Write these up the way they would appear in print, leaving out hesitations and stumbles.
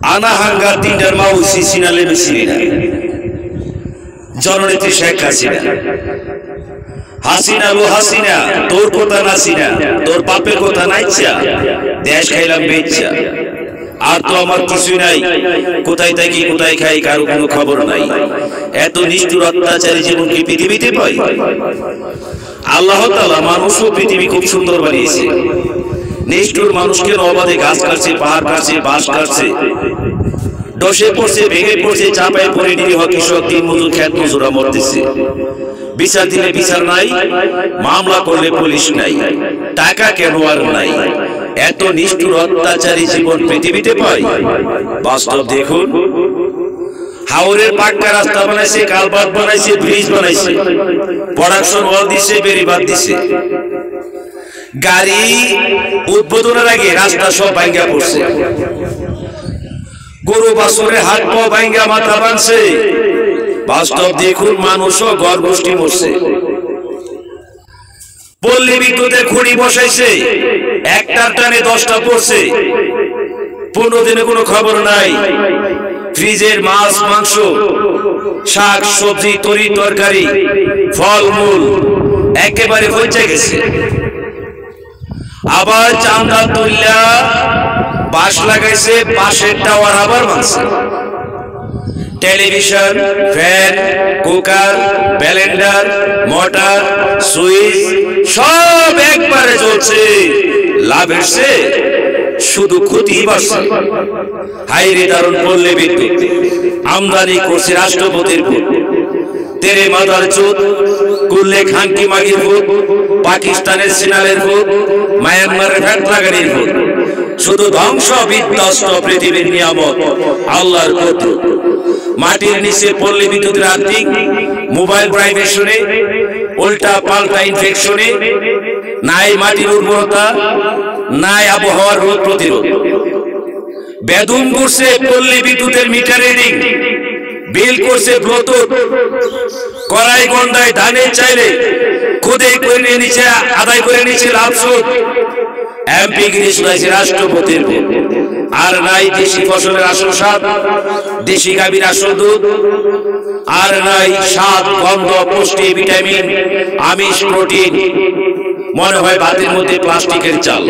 আনা হাঙ্গার তিনটার মা উসি সিনালে বেশি না জননেত্রী শেখ হাসিনা। হাসিনা লো হাসিনা, তোর কথা নাসিনা, তোর বাপের কথা নাইছা, দেশ খাইলাম বেচ্ছা, আর তো আমার কিছুই নাই, কোথায় থাকি কোথায় খাই কারো কোনো খবর নাই। এত নিষ্ঠুর অত্যাচারী জীবন কি পৃথিবীতে পাই? আল্লাহ তাআলা মানুষ ও পৃথিবী খুব সুন্দর বানিয়েছে। নিষ্ঠুর মানুষকে অবাধে গাছ কাটছে, পাহাড় কাটছে, বাঁশ কাটছে, দশে পড়ছে, ভেঙে পড়ছে, চাপায় পড়ে নিরীহ কৃষক, দিন মজুর, খেত মজুরা মরতেছে। বিচার দিলে বিচার নাই, মামলা করলে পুলিশ নাই, টাকা কেন আর নাই। এত নিষ্ঠুর অত্যাচারী জীবন পৃথিবীতে পাই? বাস্তব দেখুন, হাওরের পাক্কা রাস্তা বানাইছে, কালভার্ট বানাইছে, ব্রিজ বানাইছে, প্রোডাকশন ওয়াল দিছে, বেরিবাদ দিছে, গাড়ি উদ্বোধনের আগে রাস্তা সব ভাঙ্গা পড়ছে, গরু বাছুরের হাত পা ভাঙ্গা মাথা বানছে। বাস্তব দেখুন, মানুষও ঘর গোষ্ঠী মরছে। পল্লী বিদ্যুতের খুঁড়ি বসাইছে, একটার টানে 10টা পড়ছে, 15 দিনে কোনো খবর নাই। ফ্রিজের মাছ মাংস, শাক সবজি, তরি তরকারি, ফলমূল একেবারে পচে গেছে। আবার চান্দা তুল্লা বাঁশ লাগাইছে, বাঁশের টাওয়ার আবার ভাঙছে। Television, fan, cooker, Blender, motor, switch সব একবারে চলছে। লাভ হচ্ছে, শুধু ক্ষতি বাড়ছে। হাইরে দারুণ পল্লী বিদ্যুৎ আমদানি করছে রাষ্ট্রপতির ভোট, তেরে মাদার চোদ করলে খানকি মাগির ভোট, পাকিস্তানের সিনালের ভোট, মায়ানমারের ফ্যাটলাগাড়ির ভোট। শুধু ধ্বংস বিধ্বস্ত পৃথিবীর নিয়ামত আল্লাহর কুদরত। মাটির নিচে পল্লী বিদ্যুতের আর্থিক মোবাইল প্রাইভেশনে, উল্টা পাল্টা ইনফেকশনে, নাই মাটির উর্বরতা, নাই আবহাওয়ার রোগ প্রতিরোধ। বেদম করছে পল্লী বিদ্যুতের মিটার রিডিং, বিল করছে ব্লুটুথ, কড়াই গন্ডায় ধানের চাইলে খুদে করে নিচে আদায় করে নিচ্ছে লাভ সুদ। এমপি গিরি শুনাইছে রাষ্ট্রপতির ভোট। আর নাই দেশি ফসলের আসল স্বাদ, দেশি গাভীর আসল দুধ, আর নাই স্বাদ, গন্ধ, পুষ্টি, ভিটামিন, আমিষ, প্রোটিন। মনে হয় ভাতের মধ্যে প্লাস্টিকের চাল,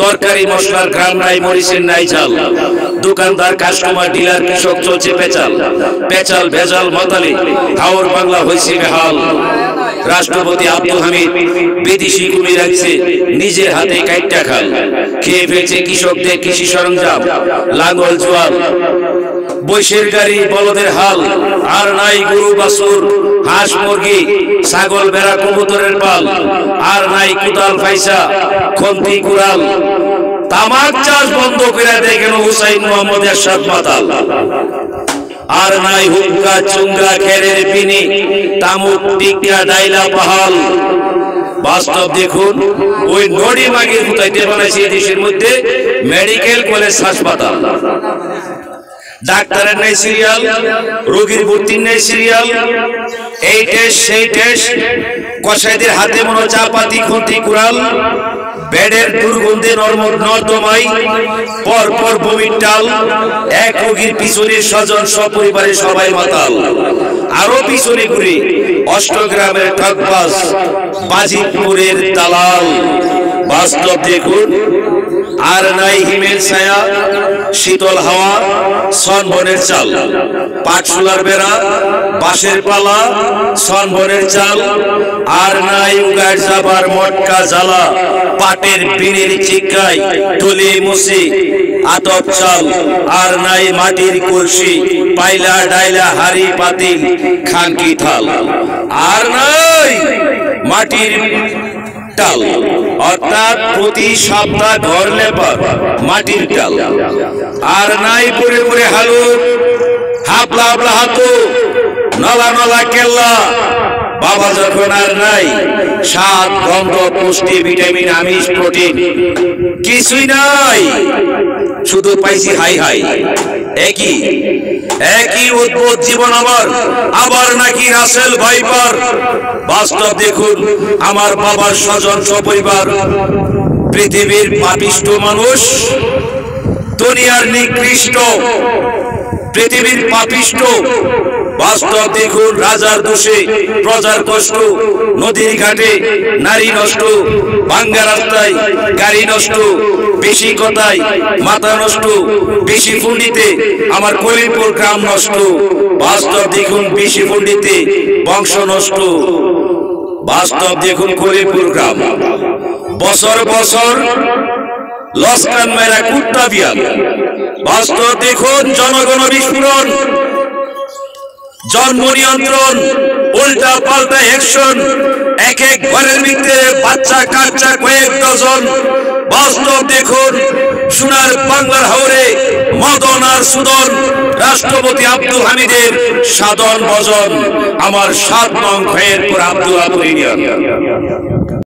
তরকারি মশলার গ্রাম নাই, মরিচের নাই ঝাল। দোকানদার, কাস্টমার, ডিলার, কৃষক চলছে পেঁচাল, পেঁচাল ভেজাল মতালে হাওর বাংলা হয়েছে বেহাল। রাষ্ট্রপতি আব্দুল হামিদ বিদেশি কুমির রাখছে, নিজের হাতে কাইটটা খাল। খেয়ে ফেলছে কৃষকদের কৃষি সরঞ্জাম, লাঙ্গল জোয়াল, বৈশের গাড়ি, বলদের হাল। আর নাই গরু বাছুর, হাঁস মুরগি, ছাগল ভেড়া কবুতরের পাল। আর নাই কুদাল ফাইসা, খন্তি কুড়াল। তামাক চাষ বন্ধ করে দেয় কেন হুসাইন মোহাম্মদ এরশাদ মাতাল। আর নাই হুক্কা, চুঙ্গা, খেরের পিনি, তামুক, টিকা, ডাইলা, পাহাল। বাস্তব দেখুন, ওই নড়ি মাগির ফুটাইতে বানাইছে দেশের মধ্যে মেডিকেল কলেজ হাসপাতাল। ডাক্তারের নেই সিরিয়াল, রোগীর ভর্তির নেই সিরিয়াল, এই টেস্ট সেই টেস্ট, কসাইদের হাতে মনো চাপাতি, খন্তি কুড়াল। বেডের দুর্গন্ধে নর্দমাই পর পর বমির টাল। এক রোগীর পিছনে স্বজন সপরিবারে সবাই মাতাল। আরো পিছনে ঘুরে অষ্টগ্রামের ঠকবাজ, বাজিতপুরের দালাল। বাস্তব দেখুন, আর নাই হিমেল ছায়া, শীতল হাওয়া, সনবনের চাল, পাটশুলার বেড়া, বাঁশের পালা, সনবনের চাল। আর নাই উগার যাবার মটকা জ্বালা, পাটের বিনের চিকাই, টলি মুসি, আতপ চাল। আর নাই মাটির কলসি, পাইলা ডাইলা, হাড়ি পাতিল, খানকি থাল। আর নাই মাটির টাল, অর্থাৎ প্রতি সপ্তাহ ঘর লেপার মাটির টাল। আর নাই পরে পরে হালু, হাবলা হাবলা হাতু, নলা নলা কেল্লা। বাবা যখন আর নাই, স্বাদ, গন্ধ, পুষ্টি, ভিটামিন, আমিষ, প্রোটিন কিছুই নাই, শুধু পাইছি হাই হাই। একই একই অদ্ভুত জীবন আমার, আবার নাকি রাসেল ভাইপার। বাস্তব দেখুন, আমার বাবার স্বজন সপরিবার পৃথিবীর পাপিষ্ঠ মানুষ, দুনিয়ার নিকৃষ্ট, পৃথিবীর পাপিষ্ট। বাস্তব দেখুন, রাজার দোষে প্রজার কষ্ট, নদীর ঘাটে নারী নষ্ট, ভাঙ্গা রাস্তায় গাড়ি নষ্ট, বেশি কথায় মাথা নষ্ট, বেশি ফুন্ডিতে আমার কলিমপুর গ্রাম নষ্ট। বাস্তব দেখুন, বেশি ফুন্ডিতে বংশ নষ্ট। বাস্তব দেখুন, কলিমপুর গ্রাম বছর বছর লস্কান মেরা কুত্তা বিয়াল। বাস্তব দেখুন, জনগণ বিস্ফোরণ, জন্ম নিয়ন্ত্রণ, উল্টা পাল্টা অ্যাকশন, এক এক ঘরের ভিতরে বাচ্চা কাচ্চা কয়েক ডজন। বাস্তব দেখুন, সোনার বাংলার হাওরে মদন আর সুদন, রাষ্ট্রপতি আব্দুল হামিদের সাধন ভজন। আমার 7 নং খয়েরপুর আব্দুল্লাহপুর ইউনিয়ন।